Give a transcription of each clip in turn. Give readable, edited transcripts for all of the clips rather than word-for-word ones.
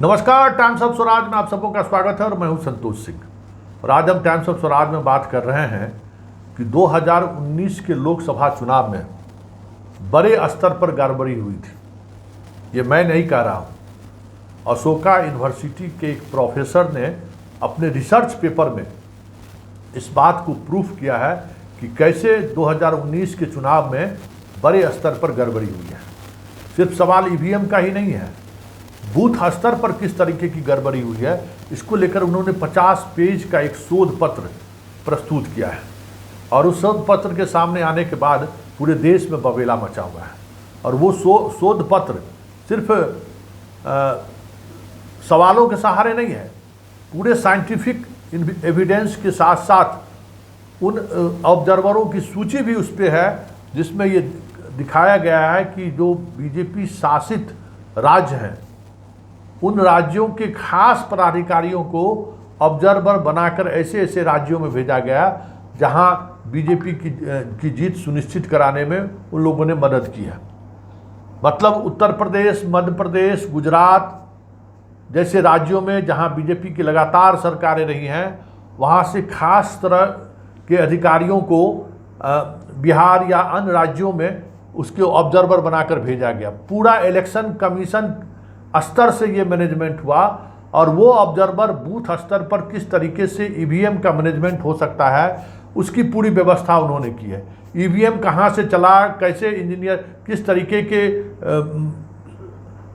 नमस्कार, times of Swaraj में आप सबको का स्वागत है और मैं हूं संतोष सिंह। और आज हम टाइम्स ऑफ स्वराज में बात कर रहे हैं कि 2019 के लोकसभा चुनाव में बड़े स्तर पर गड़बड़ी हुई थी। ये मैं नहीं कह रहा हूं, अशोका यूनिवर्सिटी के एक प्रोफेसर ने अपने रिसर्च पेपर में इस बात को प्रूफ किया है कि कैसे 2019 के चुनाव में बड़े स्तर पर गड़बड़ी हुई है। सिर्फ सवाल ईवीएम का ही नहीं है, बूथ स्तर पर किस तरीके की गड़बड़ी हुई है, इसको लेकर उन्होंने 50 पेज का एक शोध पत्र प्रस्तुत किया है। और उस शोध पत्र के सामने आने के बाद पूरे देश में बवेला मचा हुआ है। और वो शोध पत्र सिर्फ सवालों के सहारे नहीं है, पूरे साइंटिफिक एविडेंस के साथ साथ उन ऑब्जर्वरों की सूची भी उस पर है, जिसमें ये दिखाया गया है कि जो बीजेपी शासित राज्य हैं उन राज्यों के खास पदाधिकारियों को ऑब्जर्वर बनाकर ऐसे ऐसे राज्यों में भेजा गया जहां बीजेपी की जीत सुनिश्चित कराने में उन लोगों ने मदद की है। मतलब उत्तर प्रदेश, मध्य प्रदेश, गुजरात जैसे राज्यों में जहां बीजेपी की लगातार सरकारें रही हैं, वहां से खास तरह के अधिकारियों को बिहार या अन्य राज्यों में उसके ऑब्जर्वर बनाकर भेजा गया। पूरा इलेक्शन कमीशन स्तर से ये मैनेजमेंट हुआ और वो ऑब्जर्वर बूथ स्तर पर किस तरीके से ईवीएम का मैनेजमेंट हो सकता है उसकी पूरी व्यवस्था उन्होंने की है। ईवीएम कहाँ से चला, कैसे इंजीनियर किस तरीके के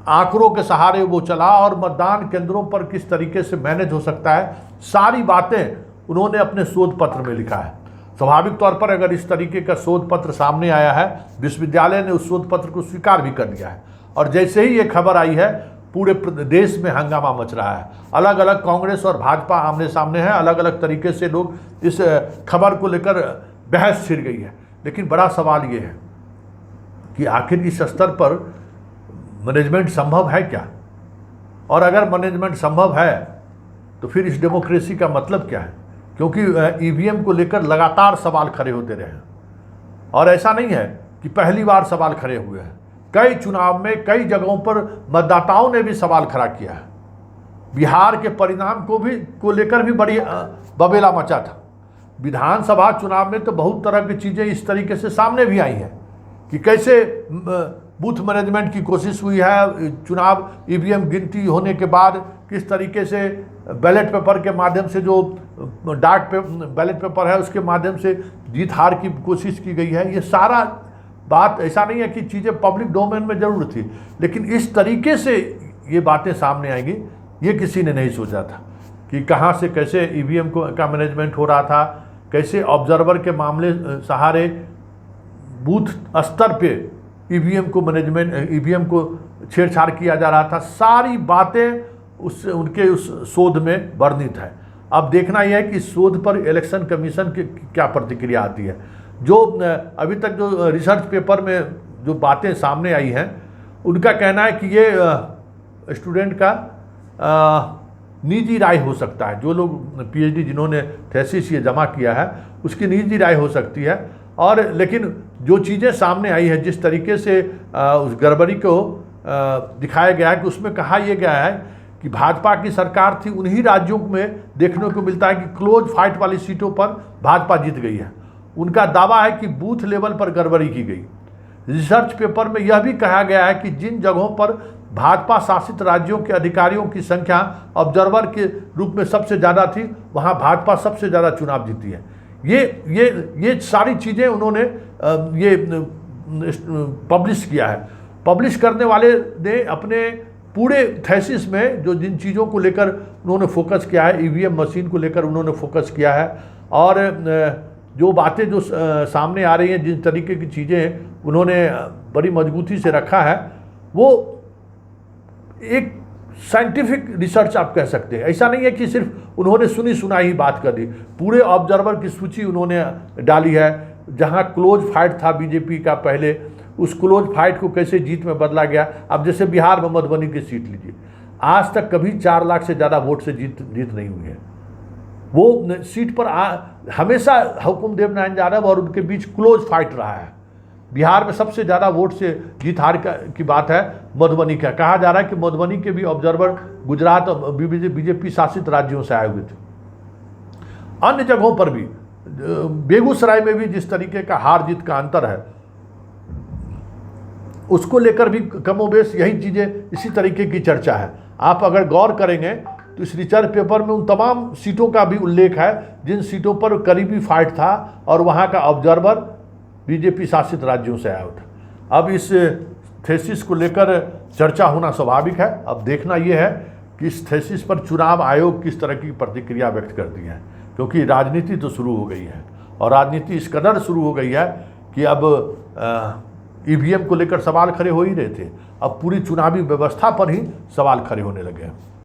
आंकड़ों के सहारे वो चला और मतदान केंद्रों पर किस तरीके से मैनेज हो सकता है, सारी बातें उन्होंने अपने शोध पत्र में लिखा है। स्वाभाविक तौर पर अगर इस तरीके का शोध पत्र सामने आया है, विश्वविद्यालय ने उस शोध पत्र को स्वीकार भी कर लिया है। और जैसे ही ये खबर आई है, पूरे देश में हंगामा मच रहा है। अलग अलग कांग्रेस और भाजपा आमने सामने है, अलग अलग तरीके से लोग इस खबर को लेकर बहस छिड़ गई है। लेकिन बड़ा सवाल ये है कि आखिर इस स्तर पर मैनेजमेंट संभव है क्या? और अगर मैनेजमेंट संभव है तो फिर इस डेमोक्रेसी का मतलब क्या है? क्योंकि ईवीएम को लेकर लगातार सवाल खड़े होते रहे हैं और ऐसा नहीं है कि पहली बार सवाल खड़े हुए हैं। कई चुनाव में कई जगहों पर मतदाताओं ने भी सवाल खड़ा किया है। बिहार के परिणाम को लेकर भी बड़ी बवेला मचा था। विधानसभा चुनाव में तो बहुत तरह की चीज़ें इस तरीके से सामने भी आई हैं कि कैसे बूथ मैनेजमेंट की कोशिश हुई है। चुनाव ईवीएम गिनती होने के बाद किस तरीके से बैलेट पेपर के माध्यम से, जो बैलेट पेपर है उसके माध्यम से जीत हार की कोशिश की गई है। ये सारा बात ऐसा नहीं है कि चीज़ें पब्लिक डोमेन में जरूर थी, लेकिन इस तरीके से ये बातें सामने आएंगी ये किसी ने नहीं सोचा था कि कहाँ से कैसे ईवीएम का मैनेजमेंट हो रहा था, कैसे ऑब्जर्वर के मामले सहारे बूथ स्तर पे ईवीएम को छेड़छाड़ किया जा रहा था। सारी बातें उनके उस शोध में वर्णित है। अब देखना यह है कि इस शोध पर इलेक्शन कमीशन की क्या प्रतिक्रिया आती है। जो अभी तक जो रिसर्च पेपर में जो बातें सामने आई हैं, उनका कहना है कि ये स्टूडेंट का निजी राय हो सकता है। जो लोग पीएचडी जिन्होंने थीसिस ये जमा किया है उसकी निजी राय हो सकती है। और लेकिन जो चीज़ें सामने आई है, जिस तरीके से उस गड़बड़ी को दिखाया गया है कि उसमें कहा यह गया है कि भाजपा की सरकार थी, उन्हीं राज्यों में देखने को मिलता है कि क्लोज फाइट वाली सीटों पर भाजपा जीत गई है। उनका दावा है कि बूथ लेवल पर गड़बड़ी की गई। रिसर्च पेपर में यह भी कहा गया है कि जिन जगहों पर भाजपा शासित राज्यों के अधिकारियों की संख्या ऑब्जर्वर के रूप में सबसे ज़्यादा थी, वहां भाजपा सबसे ज़्यादा चुनाव जीती है। ये सारी चीज़ें उन्होंने ये पब्लिश किया है। पब्लिश करने वाले ने अपने पूरे थीसिस में जो जिन चीज़ों को लेकर उन्होंने फोकस किया है, ईवीएम मशीन को लेकर उन्होंने फोकस किया है और जो बातें जो सामने आ रही हैं, जिन तरीके की चीज़ें उन्होंने बड़ी मजबूती से रखा है, वो एक साइंटिफिक रिसर्च आप कह सकते हैं। ऐसा नहीं है कि सिर्फ उन्होंने सुनी सुनाई ही बात कर दी। पूरे ऑब्जर्वर की सूची उन्होंने डाली है। जहां क्लोज फाइट था बीजेपी का पहले, उस क्लोज फाइट को कैसे जीत में बदला गया। अब जैसे बिहार में मधुबनी की सीट लीजिए, आज तक कभी 4 लाख से ज़्यादा वोट से जीत नहीं हुई है। वो सीट पर हमेशा हुकुमदेव नारायण यादव और उनके बीच क्लोज फाइट रहा है। बिहार में सबसे ज़्यादा वोट से जीत हार की बात है मधुबनी का। कहा जा रहा है कि मधुबनी के भी ऑब्जर्वर गुजरात और बीजेपी शासित राज्यों से आए हुए थे। अन्य जगहों पर भी, बेगूसराय में भी जिस तरीके का हार जीत का अंतर है, उसको लेकर भी कमोबेश यही चीज़ें, इसी तरीके की चर्चा है। आप अगर गौर करेंगे तो इस रिसर्च पेपर में उन तमाम सीटों का भी उल्लेख है जिन सीटों पर करीबी फाइट था और वहाँ का ऑब्जर्वर बीजेपी शासित राज्यों से आया था। अब इस थेसिस को लेकर चर्चा होना स्वाभाविक है। अब देखना यह है कि इस थेसिस पर चुनाव आयोग किस तरह की प्रतिक्रिया व्यक्त करती है, क्योंकि राजनीति तो शुरू हो गई है और राजनीति इस कदर शुरू हो गई है कि अब ईवीएम को लेकर सवाल खड़े हो ही रहे थे, अब पूरी चुनावी व्यवस्था पर ही सवाल खड़े होने लगे हैं।